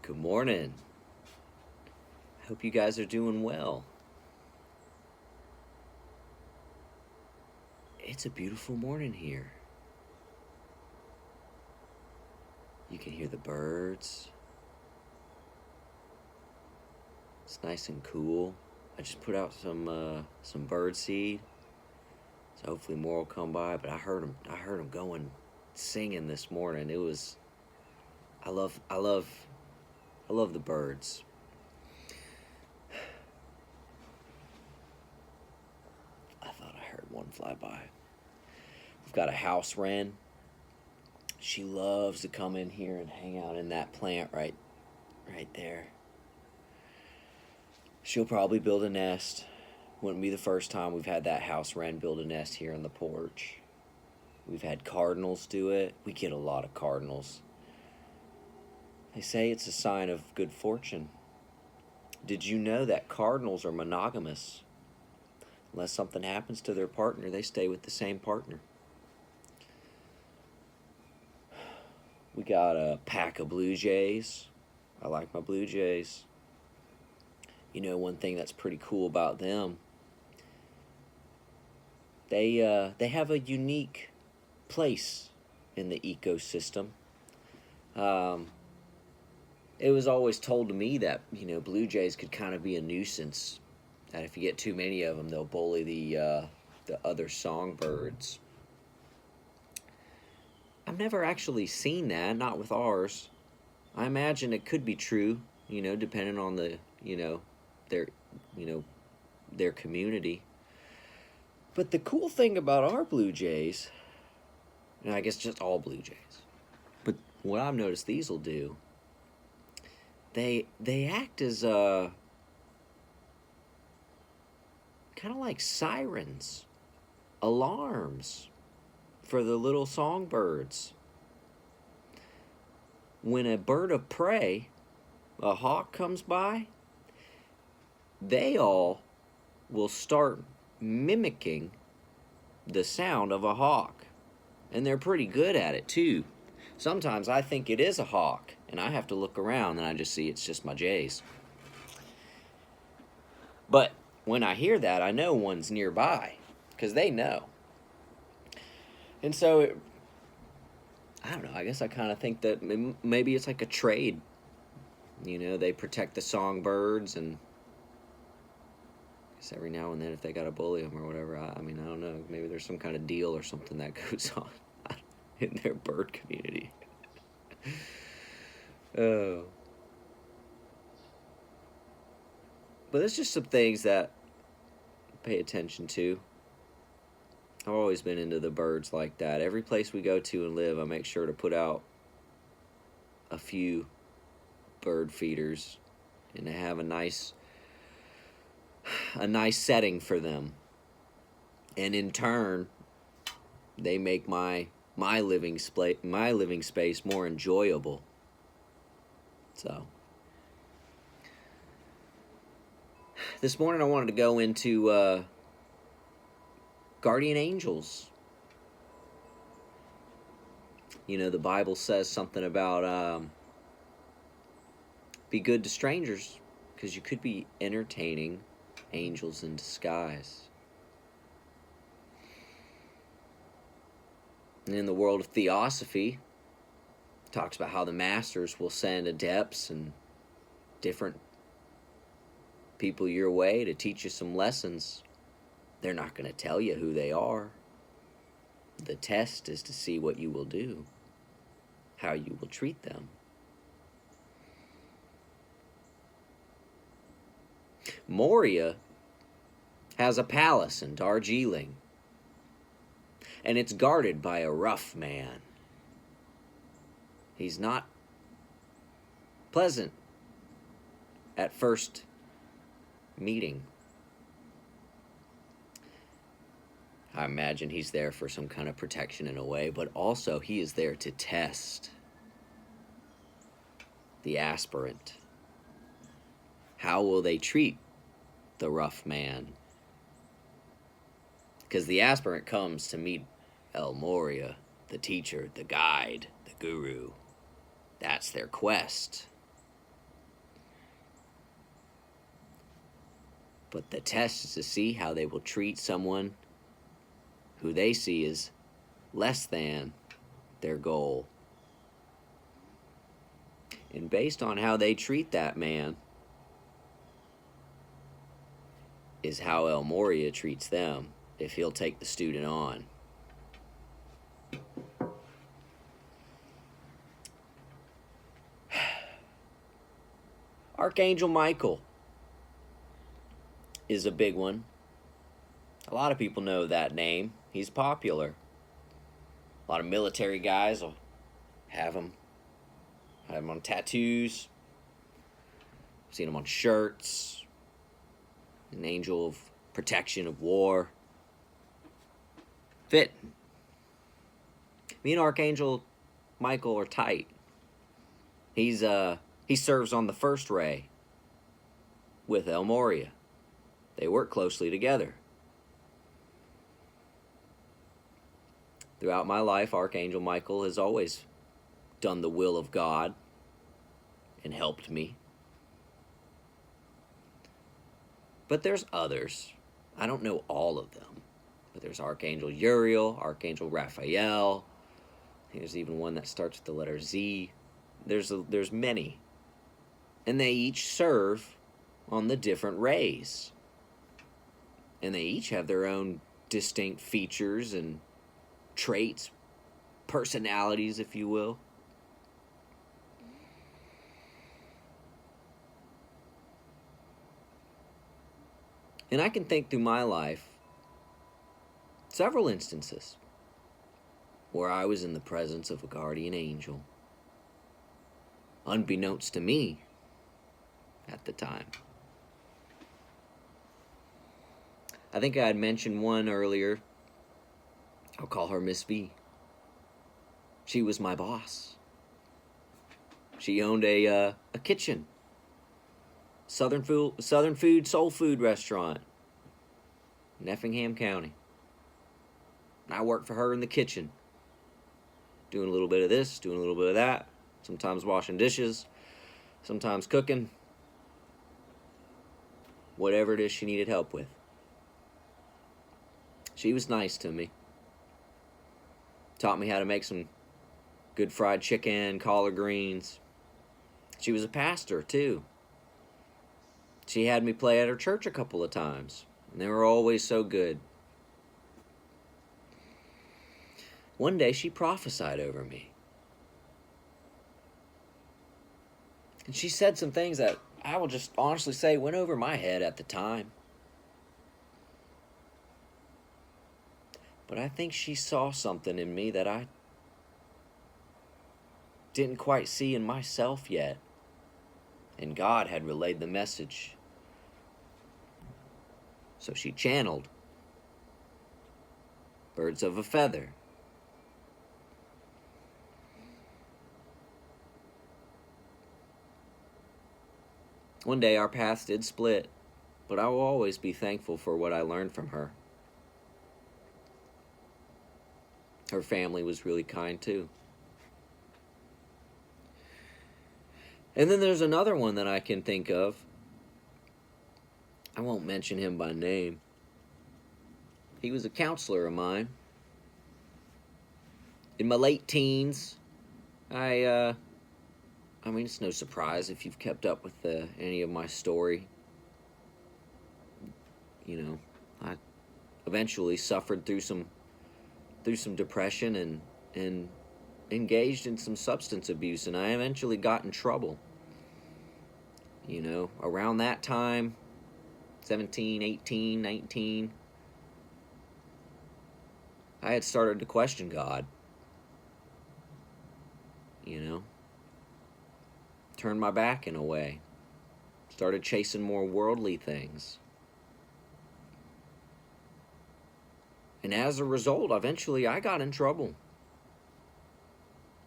Good morning. Hope you guys are doing well. It's a beautiful morning here. You can hear the birds. It's nice and cool. I just put out some bird seed, so hopefully more will come by. But I heard them going singing this morning. I love the birds. I thought I heard one fly by. We've got a house wren. She loves to come in here and hang out in that plant right there. She'll probably build a nest. Wouldn't be the first time we've had that house wren build a nest here on the porch. We've had cardinals do it. We get a lot of cardinals. They say it's a sign of good fortune. Did you know that cardinals are monogamous? Unless something happens to their partner, they stay with the same partner. We got a pack of blue jays. I like my blue jays. You know, one thing that's pretty cool about them, they have a unique place in the ecosystem. It was always told to me that, blue jays could kind of be a nuisance. That if you get too many of them, they'll bully the other songbirds. I've never actually seen that, not with ours. I imagine it could be true, depending on their community. But the cool thing about our blue jays, and I guess just all blue jays, but what I've noticed these will do, they act as kind of like sirens, alarms for the little songbirds. When a bird of prey, a hawk, comes by, they all will start mimicking the sound of a hawk. And they're pretty good at it too. Sometimes I think it is a hawk, and I have to look around and I just see it's just my jays. But when I hear that, I know one's nearby, because they know. And so, I don't know, I guess I kind of think that maybe it's like a trade. They protect the songbirds, and I guess every now and then if they got to bully them or whatever, I don't know, maybe there's some kind of deal or something that goes on in their bird community. Oh. But there's just some things that I pay attention to. I've always been into the birds like that. Every place we go to and live, I make sure to put out a few bird feeders and to have a nice setting for them. And in turn, they make my living space more enjoyable. So this morning I wanted to go into guardian angels. The Bible says something about be good to strangers, because you could be entertaining angels in disguise. And in the world of theosophy, it talks about how the masters will send adepts and different people your way to teach you some lessons. They're not going to tell you who they are. The test is to see what you will do, how you will treat them. Moria has a palace in Darjeeling, and it's guarded by a rough man. He's not pleasant at first meeting. I imagine he's there for some kind of protection in a way, but also he is there to test the aspirant. How will they treat the rough man? Because the aspirant comes to meet El Moria, the teacher, the guide, the guru. That's their quest. But the test is to see how they will treat someone who they see as less than their goal. And based on how they treat that man is how El Morya treats them, if he'll take the student on. Archangel Michael is a big one. A lot of people know that name. He's popular. A lot of military guys will have him on tattoos. I've seen him on shirts. An angel of protection, of war. Fit. Me and Archangel Michael are tight. He serves on the first ray with El Morya. They work closely together. Throughout my life, Archangel Michael has always done the will of God and helped me. But there's others. I don't know all of them. But there's Archangel Uriel, Archangel Raphael. There's even one that starts with the letter Z. There's many. And they each serve on the different rays. And they each have their own distinct features and traits, personalities, if you will. And I can think through my life several instances where I was in the presence of a guardian angel, unbeknownst to me at the time. I think I had mentioned one earlier. I'll call her Miss V. She was my boss. She owned a kitchen. Southern food, soul food restaurant in Effingham County. And I worked for her in the kitchen, doing a little bit of this, doing a little bit of that, sometimes washing dishes, sometimes cooking, whatever it is she needed help with. She was nice to me. Taught me how to make some good fried chicken, collard greens. She was a pastor, too. She had me play at her church a couple of times, and they were always so good. One day, she prophesied over me. And she said some things that I will just honestly say went over my head at the time. But I think she saw something in me that I didn't quite see in myself yet. And God had relayed the message. So she channeled birds of a feather. One day our paths did split, but I will always be thankful for what I learned from her. Her family was really kind too. And then there's another one that I can think of. I won't mention him by name. He was a counselor of mine. In my late teens, I mean, it's no surprise if you've kept up with any of my story. You know, I eventually suffered through some depression and engaged in some substance abuse, and I eventually got in trouble. You know, around that time, 17, 18, 19, I had started to question God. You know, turned my back in a way. Started chasing more worldly things. And as a result, eventually I got in trouble.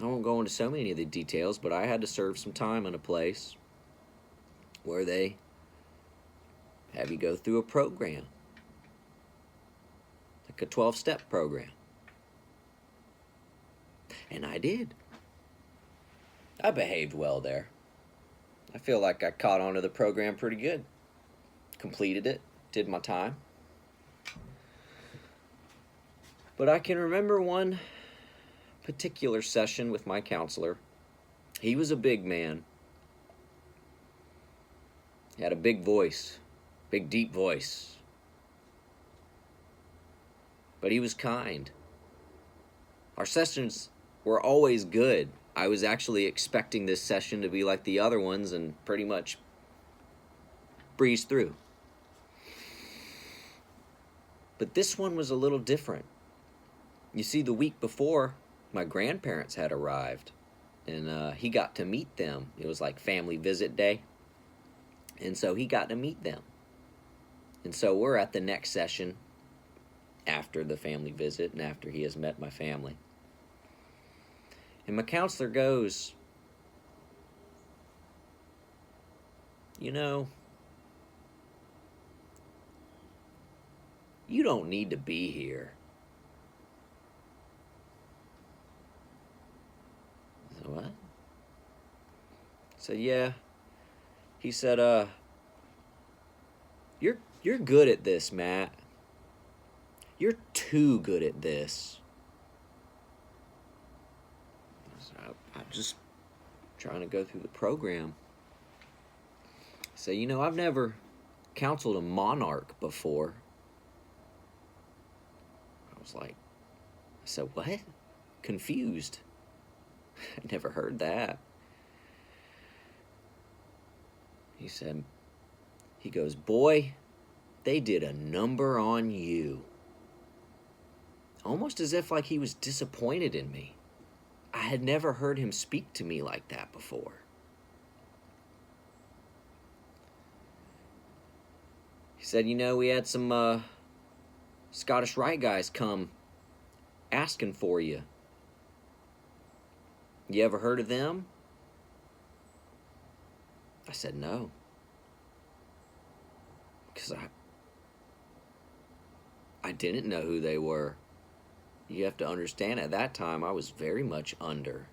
I won't go into so many of the details, but I had to serve some time in a place where they have you go through a program. Like a 12-step program. And I did. I behaved well there. I feel like I caught on to the program pretty good. completed it, did my time. But I can remember one particular session with my counselor. He was a big man. He had a big voice, big deep voice. But he was kind. Our sessions were always good. I was actually expecting this session to be like the other ones and pretty much breeze through. But this one was a little different. You see, the week before, my grandparents had arrived, and he got to meet them. It was like family visit day, and so he got to meet them. And so we're at the next session after the family visit and after he has met my family. And my counselor goes, you know, you don't need to be here. I said, what? I said, yeah. He said, you're good at this, Matt. You're too good at this. I said, I'm just trying to go through the program. I said, you know, I've never counseled a monarch before. I was like, I said, what? Confused. I never heard that. He goes, boy, they did a number on you. Almost as if like he was disappointed in me. I had never heard him speak to me like that before. He said, you know, we had some Scottish Rite guys come asking for you. You ever heard of them? I said, no. Because I didn't know who they were. You have to understand, at that time, I was very much under.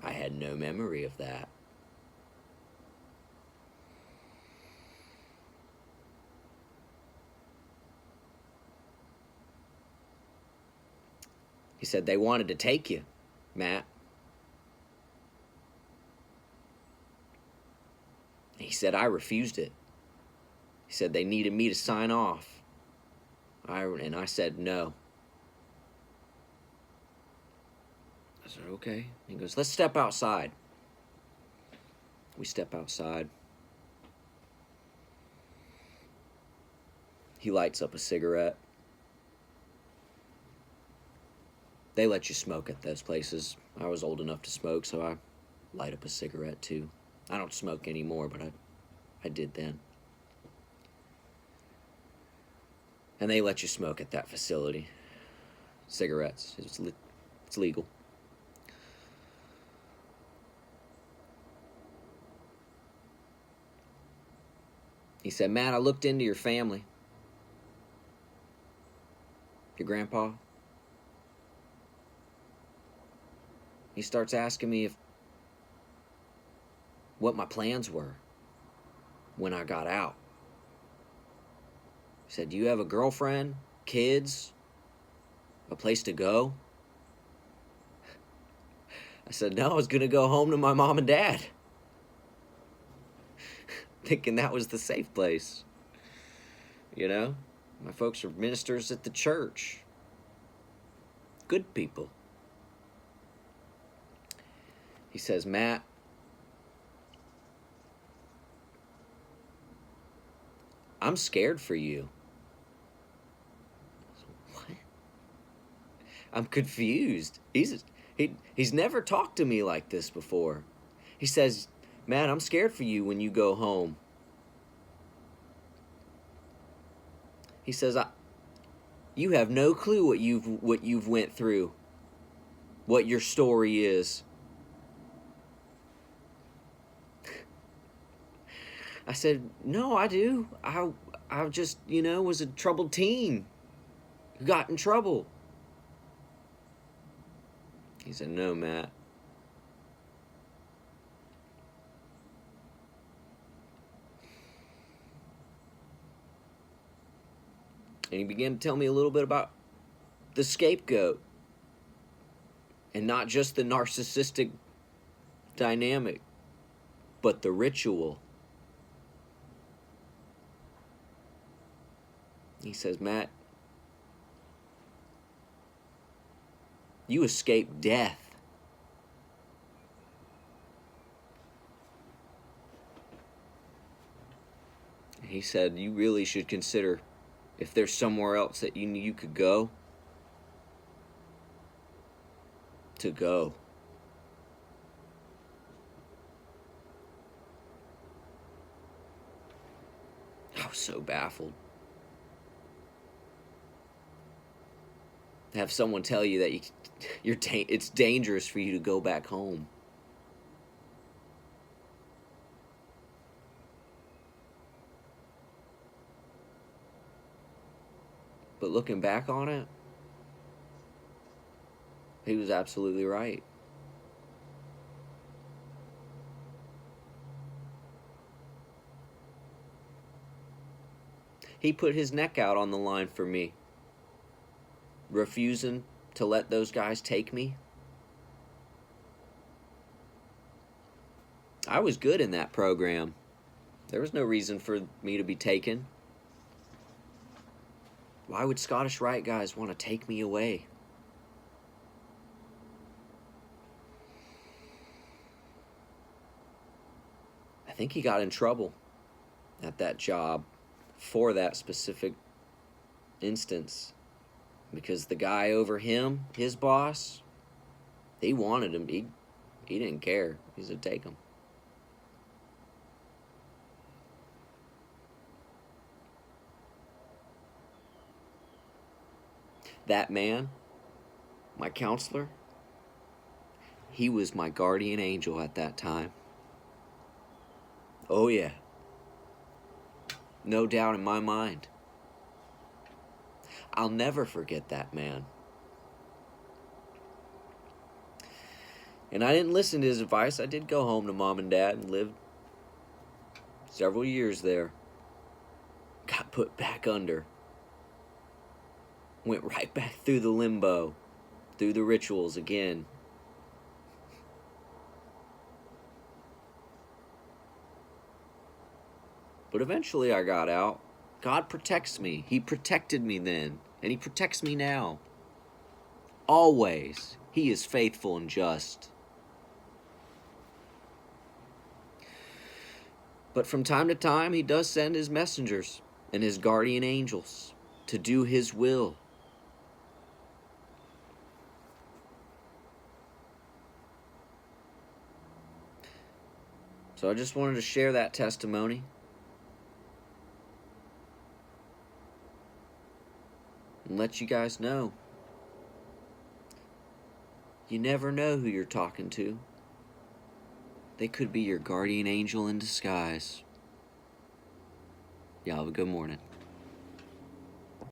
I had no memory of that. He said, they wanted to take you, Matt. He said, I refused it. He said, they needed me to sign off. And I said, no. I said, okay. He goes, let's step outside. We step outside. He lights up a cigarette. They let you smoke at those places. I was old enough to smoke, so I light up a cigarette too. I don't smoke anymore, but I did then. And they let you smoke at that facility. Cigarettes. It's legal. He said, Matt, I looked into your family. Your grandpa. He starts asking me what my plans were when I got out. He said, do you have a girlfriend, kids, a place to go? I said, no, I was going to go home to my mom and dad. Thinking that was the safe place. You know, my folks are ministers at the church. Good people. He says, Matt, I'm scared for you. What? I'm confused. He's never talked to me like this before. He says, Matt, I'm scared for you when you go home. He says, you have no clue what you've went through, what your story is. I said, no, I do. I just, was a troubled teen who got in trouble. He said, no, Matt. And he began to tell me a little bit about the scapegoat and not just the narcissistic dynamic, but the ritual. He says, Matt, you escaped death. He said, you really should consider if there's somewhere else that you could go, to go. I was so baffled. To have someone tell you that it's dangerous for you to go back home. But looking back on it, he was absolutely right. He put his neck out on the line for me, refusing to let those guys take me. I was good in that program. There was no reason for me to be taken. Why would Scottish Rite guys want to take me away? I think he got in trouble at that job for that specific instance, because the guy over him, his boss, he wanted him. He didn't care. He said, take him. That man, my counselor, he was my guardian angel at that time. Oh yeah. No doubt in my mind. I'll never forget that man. And I didn't listen to his advice. I did go home to mom and dad and lived several years there. Got put back under. Went right back through the limbo, through the rituals again. But eventually I got out. God protects me. He protected me then, and he protects me now. Always. He is faithful and just. But from time to time, he does send his messengers and his guardian angels to do his will. So I just wanted to share that testimony. And let you guys know. You never know who you're talking to. They could be your guardian angel in disguise. Y'all have a good morning.